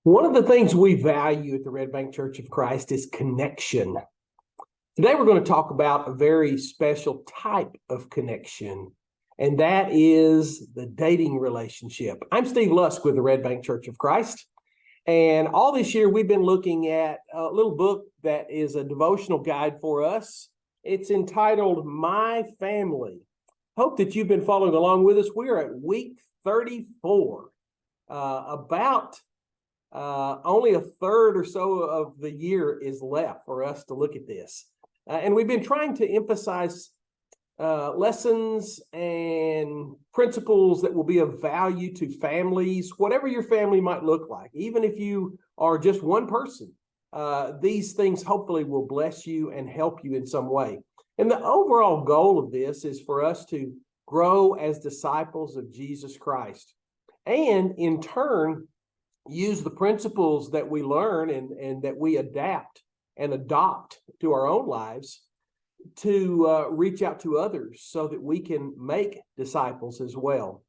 One of the things we value at the Red Bank Church of Christ is connection. Today we're going to talk about a very special type of connection, and that is the dating relationship. I'm Steve Lusk with the Red Bank Church of Christ, and all this year we've been looking at a little book that is a devotional guide for us. It's entitled My Family. Hope that you've been following along with us. We're at week 34, only a third or so of the year is left for us to look at this. And we've been trying to emphasize lessons and principles that will be of value to families, whatever your family might look like. Even if you are just one person, these things hopefully will bless you and help you in some way. And the overall goal of this is for us to grow as disciples of Jesus Christ, and in turn, use the principles that we learn and that we adapt and adopt to our own lives to reach out to others so that we can make disciples as well.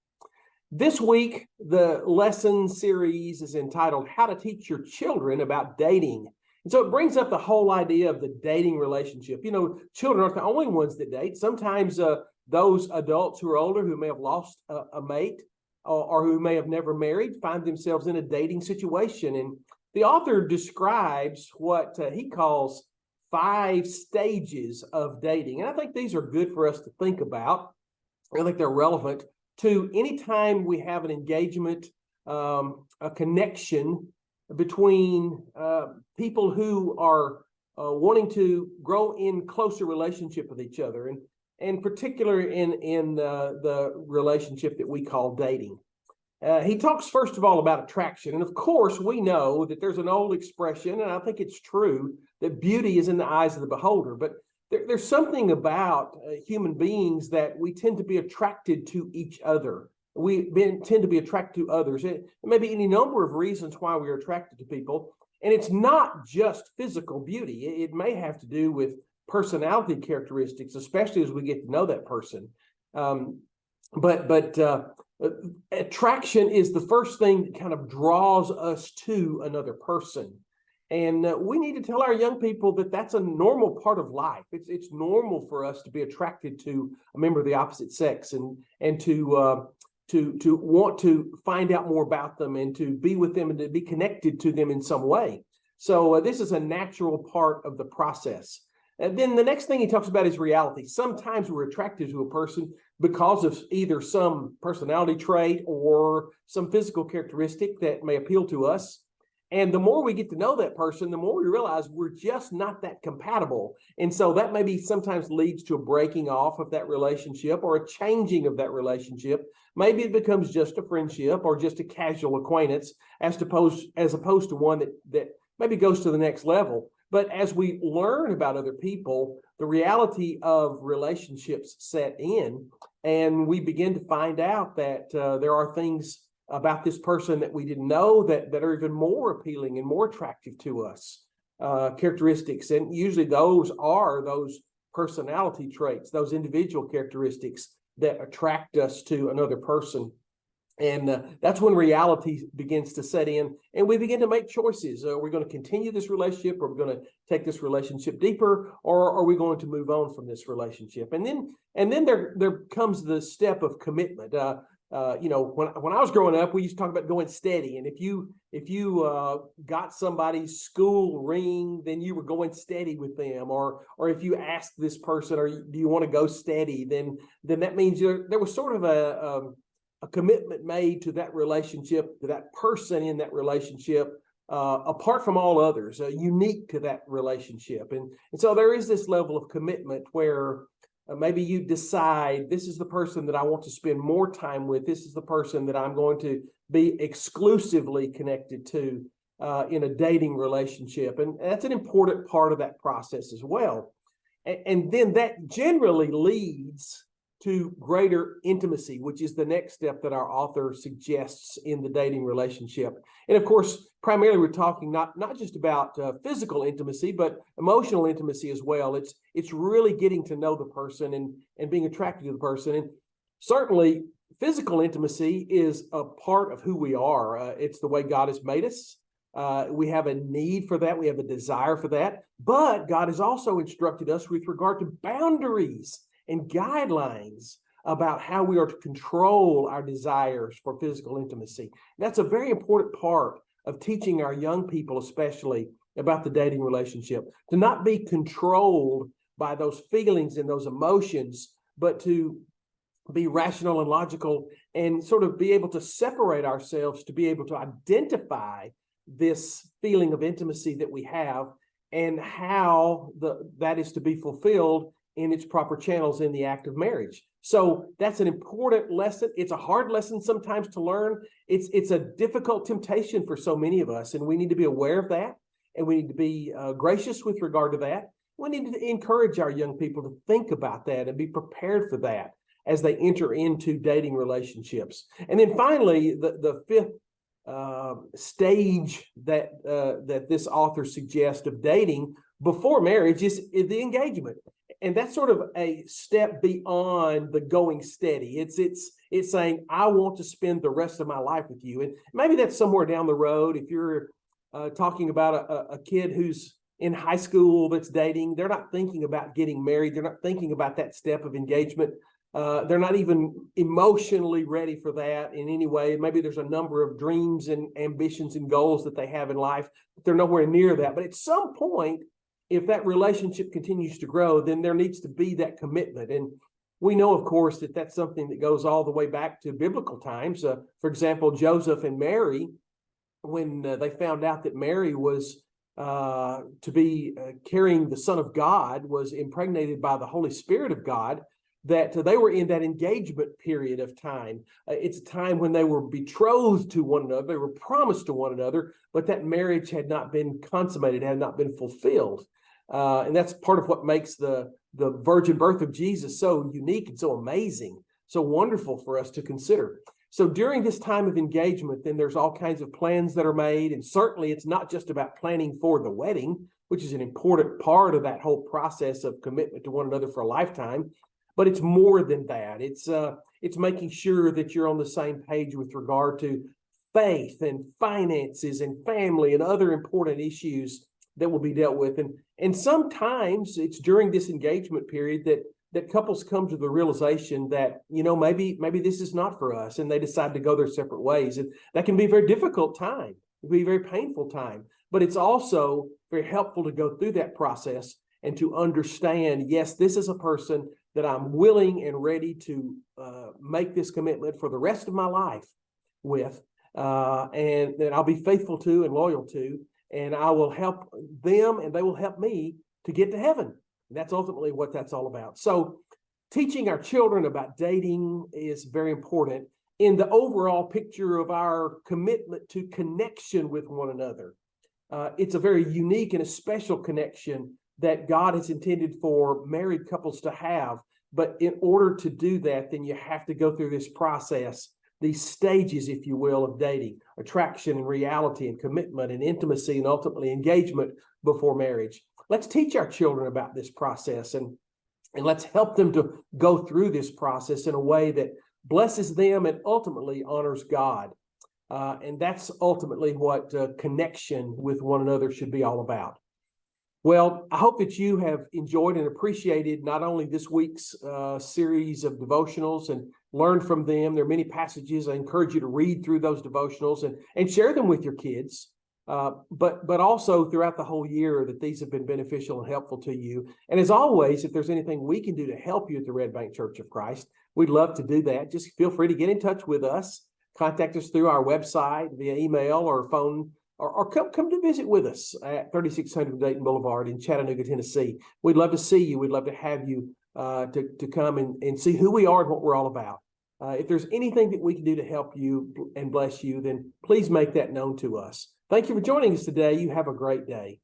This week, the lesson series is entitled How to Teach Your Children About Dating. And so it brings up the whole idea of the dating relationship. You know, children aren't the only ones that date. Sometimes those adults who are older, who may have lost a mate, or who may have never married, find themselves in a dating situation. And the author describes what he calls 5 stages of dating. And I think these are good for us to think about. I think they're relevant to any time we have an engagement, a connection between people who are wanting to grow in closer relationship with each other. And particular in the relationship that we call dating. He talks first of all about attraction. And of course, we know that there's an old expression, and I think it's true, that beauty is in the eyes of the beholder. But there's something about human beings that we tend to be attracted to each other. We tend to be attracted to others. There may be any number of reasons why we're attracted to people. And it's not just physical beauty. It may have to do with personality characteristics, especially as we get to know that person. But attraction is the first thing that kind of draws us to another person. And we need to tell our young people that that's a normal part of life. It's normal for us to be attracted to a member of the opposite sex and to want to find out more about them and to be with them and to be connected to them in some way. So this is a natural part of the process. And then the next thing he talks about is reality. Sometimes we're attracted to a person because of either some personality trait or some physical characteristic that may appeal to us. And the more we get to know that person, the more we realize we're just not that compatible. And so that maybe sometimes leads to a breaking off of that relationship or a changing of that relationship. Maybe it becomes just a friendship or just a casual acquaintance as opposed to one that maybe goes to the next level. But as we learn about other people, the reality of relationships set in, and we begin to find out that there are things about this person that we didn't know that are even more appealing and more attractive to us, characteristics. And usually those are those personality traits, those individual characteristics that attract us to another person. And that's when reality begins to set in, and we begin to make choices. Are we going to continue this relationship? Are we going to take this relationship deeper, or are we going to move on from this relationship? And then there comes the step of commitment. You know, when I was growing up, we used to talk about going steady. And if you got somebody's school ring, then you were going steady with them. Or if you asked this person, do you want to go steady? Then that means there was sort of a commitment made to that relationship, to that person in that relationship, apart from all others, unique to that relationship. And so there is this level of commitment where maybe you decide, this is the person that I want to spend more time with. This is the person that I'm going to be exclusively connected to in a dating relationship. And that's an important part of that process as well. And then that generally leads to greater intimacy, which is the next step that our author suggests in the dating relationship. And of course, primarily we're talking not just about physical intimacy, but emotional intimacy as well. It's really getting to know the person and being attracted to the person. And certainly physical intimacy is a part of who we are. It's the way God has made us. We have a need for that. We have a desire for that. But God has also instructed us with regard to boundaries and guidelines about how we are to control our desires for physical intimacy. That's a very important part of teaching our young people, especially about the dating relationship, to not be controlled by those feelings and those emotions, but to be rational and logical and sort of be able to separate ourselves, to be able to identify this feeling of intimacy that we have and how that is to be fulfilled in its proper channels in the act of marriage. So that's an important lesson. It's a hard lesson sometimes to learn. It's a difficult temptation for so many of us, and we need to be aware of that, and we need to be gracious with regard to that. We need to encourage our young people to think about that and be prepared for that as they enter into dating relationships. And then finally, the fifth stage that this author suggests of dating before marriage is the engagement. And that's sort of a step beyond the going steady. It's saying, I want to spend the rest of my life with you. And maybe that's somewhere down the road. If you're talking about a kid who's in high school that's dating, they're not thinking about getting married. They're not thinking about that step of engagement. They're not even emotionally ready for that in any way. Maybe there's a number of dreams and ambitions and goals that they have in life, but they're nowhere near that. But at some point, if that relationship continues to grow, then there needs to be that commitment. And we know, of course, that that's something that goes all the way back to biblical times. For example, Joseph and Mary, when they found out that Mary was to be carrying the Son of God, was impregnated by the Holy Spirit of God, that they were in that engagement period of time. It's a time when they were betrothed to one another. They were promised to one another, but that marriage had not been consummated, had not been fulfilled. And that's part of what makes the virgin birth of Jesus so unique and so amazing, so wonderful for us to consider. So during this time of engagement, then there's all kinds of plans that are made. And certainly it's not just about planning for the wedding, which is an important part of that whole process of commitment to one another for a lifetime. But it's more than that. It's making sure that you're on the same page with regard to faith and finances and family and other important issues that will be dealt with. And sometimes it's during this engagement period that couples come to the realization that, maybe this is not for us, and they decide to go their separate ways. And that can be a very difficult time. It can be a very painful time, but it's also very helpful to go through that process and to understand, yes, this is a person that I'm willing and ready to make this commitment for the rest of my life with, and that I'll be faithful to and loyal to, and I will help them and they will help me to get to heaven. And that's ultimately what that's all about. So teaching our children about dating is very important in the overall picture of our commitment to connection with one another. It's a very unique and a special connection that God has intended for married couples to have. But in order to do that, then you have to go through this process, these stages, if you will, of dating: attraction and reality and commitment and intimacy and ultimately engagement before marriage. Let's teach our children about this process and let's help them to go through this process in a way that blesses them and ultimately honors God. And that's ultimately what connection with one another should be all about. Well, I hope that you have enjoyed and appreciated not only this week's series of devotionals and learned from them. There are many passages. I encourage you to read through those devotionals and share them with your kids, but also throughout the whole year, that these have been beneficial and helpful to you. And as always, if there's anything we can do to help you at the Red Bank Church of Christ, we'd love to do that. Just feel free to get in touch with us. Contact us through our website, via email or phone, or come to visit with us at 3600 Dayton Boulevard in Chattanooga, Tennessee. We'd love to see you. We'd love to have you to come and see who we are and what we're all about. If there's anything that we can do to help you and bless you, then please make that known to us. Thank you for joining us today. You have a great day.